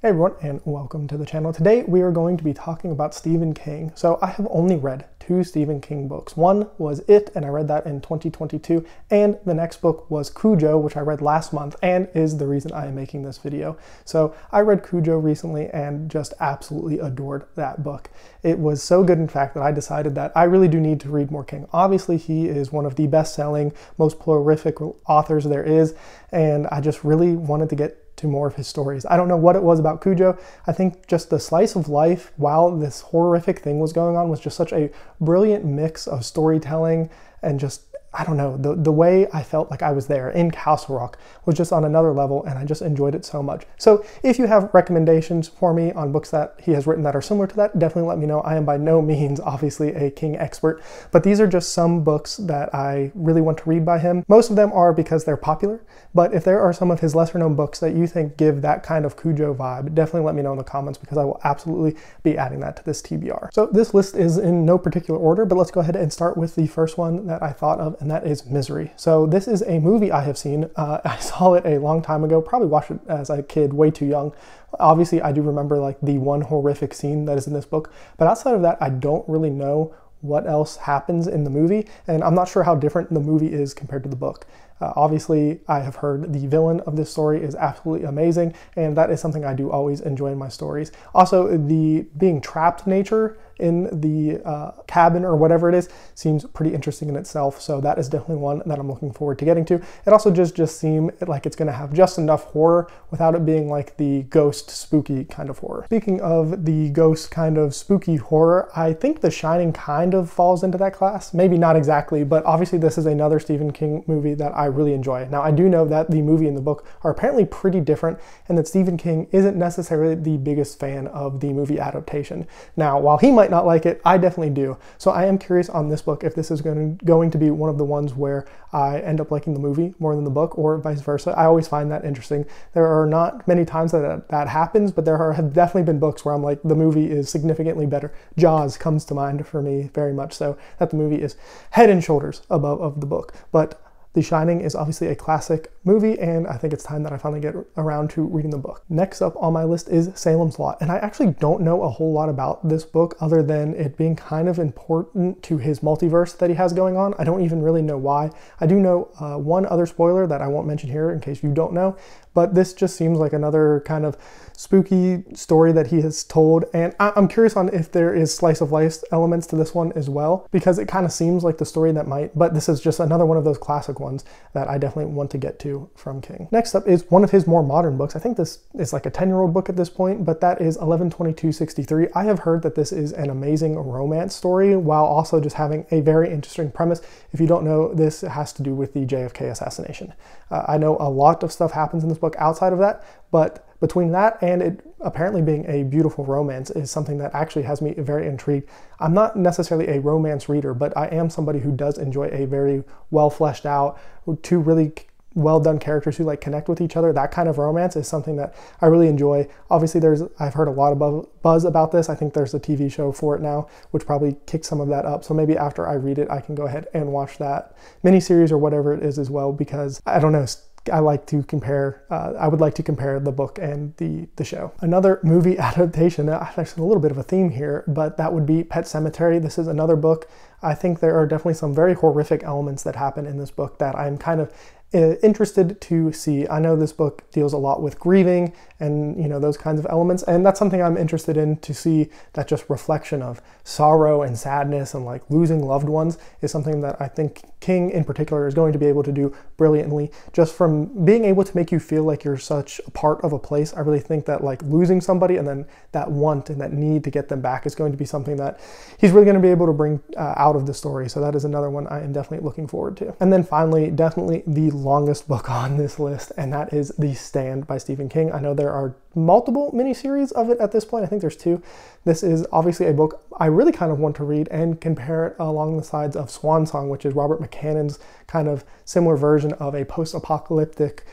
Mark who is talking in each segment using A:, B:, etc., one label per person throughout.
A: Hey everyone, and welcome to the channel. Today we are going to be talking about Stephen King. So I have only read two Stephen King books. One was It, and I read that in 2022, and the next book was Cujo, which I read last month and is the reason I am making this video. So I read Cujo recently and just absolutely adored that book. It was so good, in fact, that I decided that I really do need to read more King. Obviously, he is one of the best-selling, most prolific authors there is, and I just really wanted to get to more of his stories. I don't know what it was about Cujo. I think just the slice of life while this horrific thing was going on was just such a brilliant mix of storytelling and just, I don't know, the way I felt like I was there in Castle Rock was just on another level, and I just enjoyed it so much. So if you have recommendations for me on books that he has written that are similar to that, definitely let me know. I am by no means obviously a King expert, but these are just some books that I really want to read by him. Most of them are because they're popular, but if there are some of his lesser known books that you think give that kind of Cujo vibe, definitely let me know in the comments because I will absolutely be adding that to this TBR. So this list is in no particular order, but let's go ahead and start with the first one that I thought of, and that is Misery. So this is a movie I have seen. I saw it a long time ago, probably watched it as a kid, way too young. Obviously, I do remember like the one horrific scene that is in this book, but outside of that, I don't really know what else happens in the movie, and I'm not sure how different the movie is compared to the book. Obviously, I have heard the villain of this story is absolutely amazing, and that is something I do always enjoy in my stories. Also, the being trapped nature in the cabin or whatever it is seems pretty interesting in itself, so that is definitely one that I'm looking forward to getting to. It also just seems like it's going to have just enough horror without it being like the ghost spooky kind of horror. Speaking of the ghost kind of spooky horror, I think The Shining kind of falls into that class. Maybe not exactly, but obviously this is another Stephen King movie that I really enjoy. Now, I do know that the movie and the book are apparently pretty different, and that Stephen King isn't necessarily the biggest fan of the movie adaptation. Now, while he might not like it, I definitely do. So I am curious on this book if this is going to be one of the ones where I end up liking the movie more than the book, or vice versa. I always find that interesting. There are not many times that happens, but there have definitely been books where I'm like, the movie is significantly better. Jaws comes to mind for me very much so, that the movie is head and shoulders above of the book. But The Shining is obviously a classic movie, and I think it's time that I finally get around to reading the book. Next up on my list is Salem's Lot, and I actually don't know a whole lot about this book other than it being kind of important to his multiverse that he has going on. I don't even really know why. I do know one other spoiler that I won't mention here in case you don't know, but this just seems like another kind of spooky story that he has told, and I'm curious on if there is slice of life elements to this one as well, because it kind of seems like the story that might, but this is just another one of those classic ones that I definitely want to get to from King. Next up is one of his more modern books. I think this is like a 10-year-old book at this point, but that is 11/22/63. I have heard that this is an amazing romance story while also just having a very interesting premise. If you don't know, this has to do with the JFK assassination. I know a lot of stuff happens in this book outside of that, but between that and it apparently being a beautiful romance is something that actually has me very intrigued. I'm not necessarily a romance reader, but I am somebody who does enjoy a very well fleshed out, two really well done characters who like connect with each other. That kind of romance is something that I really enjoy. Obviously I've heard a lot of buzz about this. I think there's a TV show for it now, which probably kicks some of that up. So maybe after I read it, I can go ahead and watch that miniseries or whatever it is as well, because I don't know, I like to compare, I would like to compare the book and the show. Another movie adaptation, there's a little bit of a theme here, but that would be Pet Sematary. This is another book. I think there are definitely some very horrific elements that happen in this book that I'm kind of interested to see. I know this book deals a lot with grieving and, you know, those kinds of elements, and that's something I'm interested in to see. That just reflection of sorrow and sadness and like losing loved ones is something that I think King in particular is going to be able to do brilliantly, just from being able to make you feel like you're such a part of a place. I really think that like losing somebody and then that want and that need to get them back is going to be something that he's really going to be able to bring out of the story. So that is another one I am definitely looking forward to. And then finally, definitely the longest book on this list, and that is The Stand by Stephen King. I know there are multiple miniseries of it at this point. I think there's two. This is obviously a book I really kind of want to read and compare it along the sides of Swan Song, which is Robert McCannon's kind of similar version of a post-apocalyptic,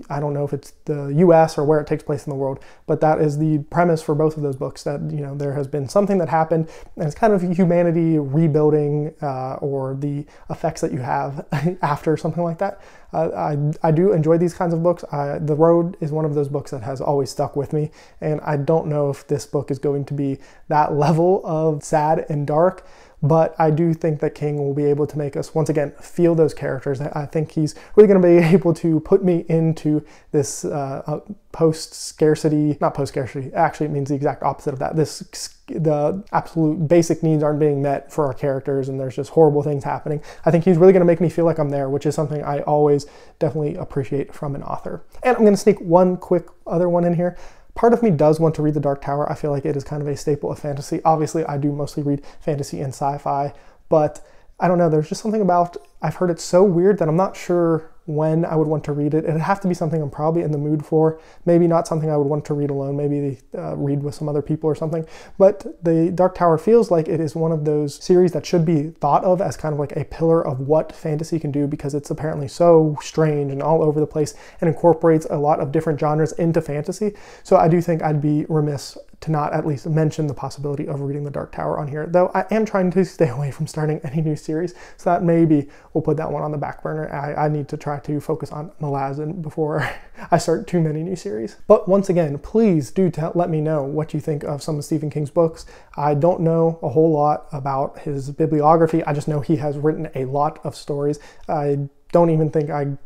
A: I don't know if it's the US or where it takes place in the world, but that is the premise for both of those books, that, you know, there has been something that happened and it's kind of humanity rebuilding or the effects that you have after something like that. I do enjoy these kinds of books. The Road is one of those books that has always stuck with me, and I don't know if this book is going to be that level of sad and dark, but I do think that King will be able to make us, once again, feel those characters. I think he's really going to be able to put me into this post-scarcity, not post-scarcity, actually it means the exact opposite of that. The absolute basic needs aren't being met for our characters, and there's just horrible things happening. I think he's really going to make me feel like I'm there, which is something I always definitely appreciate from an author. And I'm going to sneak one quick other one in here. Part of me does want to read The Dark Tower. I feel like it is kind of a staple of fantasy. Obviously, I do mostly read fantasy and sci-fi, but I don't know, there's just something about, I've heard it's so weird that I'm not sure when I would want to read it. It'd have to be something I'm probably in the mood for. Maybe not something I would want to read alone, maybe read with some other people or something. But The Dark Tower feels like it is one of those series that should be thought of as kind of like a pillar of what fantasy can do, because it's apparently so strange and all over the place and incorporates a lot of different genres into fantasy. So I do think I'd be remiss to not at least mention the possibility of reading The Dark Tower on here, though I am trying to stay away from starting any new series, so that maybe we'll put that one on the back burner. I need to try to focus on Malazan before I start too many new series. But once again, please do let me know what you think of some of Stephen King's books. I don't know a whole lot about his bibliography. I just know he has written a lot of stories. I don't even think I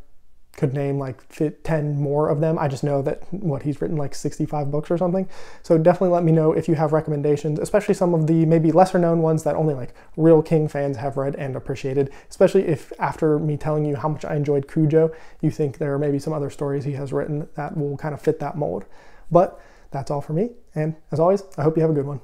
A: could name like 10 more of them. I just know that he's written like 65 books or something. So definitely let me know if you have recommendations, especially some of the maybe lesser known ones that only like real King fans have read and appreciated, especially if after me telling you how much I enjoyed Cujo, you think there are maybe some other stories he has written that will kind of fit that mold. But that's all for me. And as always, I hope you have a good one.